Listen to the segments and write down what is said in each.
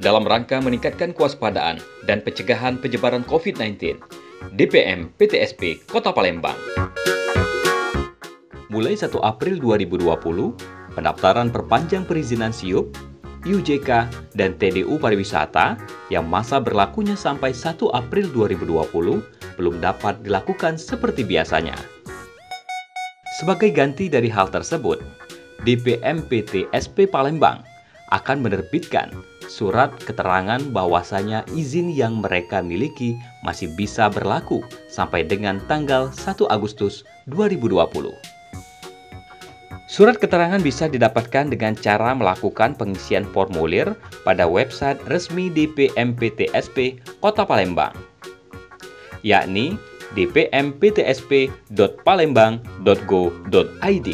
dalam rangka meningkatkan kewaspadaan dan pencegahan penyebaran COVID-19. DPM PTSP Kota Palembang. Mulai 1 April 2020, pendaftaran perpanjang perizinan SIUP, UJK, dan TDU pariwisata yang masa berlakunya sampai 1 April 2020 belum dapat dilakukan seperti biasanya. Sebagai ganti dari hal tersebut, DPM PTSP Palembang akan menerbitkan surat keterangan bahwasanya izin yang mereka miliki masih bisa berlaku sampai dengan tanggal 1 Agustus 2020. Surat keterangan bisa didapatkan dengan cara melakukan pengisian formulir pada website resmi DPM PTSP Kota Palembang, yakni dpmptsp.palembang.go.id.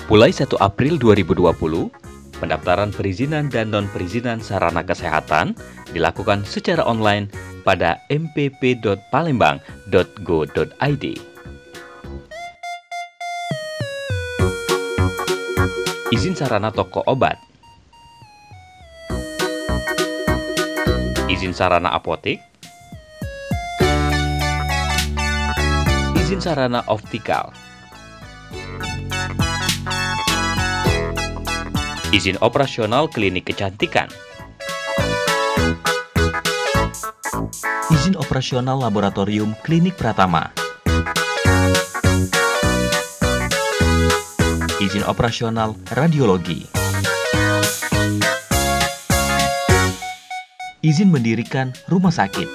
Mulai 1 April 2020, pendaftaran perizinan dan non-perizinan sarana kesehatan dilakukan secara online pada mpp.palembang.go.id. Izin sarana toko obat, izin sarana apotek, izin sarana optikal, izin operasional klinik kecantikan, izin operasional laboratorium klinik Pratama, izin operasional radiologi, izin mendirikan rumah sakit,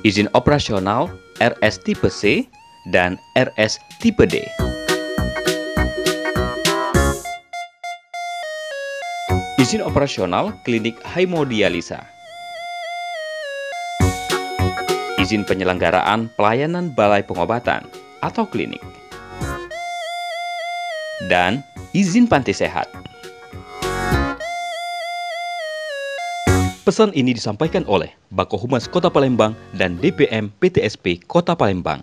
izin operasional RS tipe C dan RS tipe D, izin operasional klinik hemodialisa, izin penyelenggaraan pelayanan balai pengobatan atau klinik, dan izin panti sehat. Pesan ini disampaikan oleh Bako Humas Kota Palembang dan DPM PTSP Kota Palembang.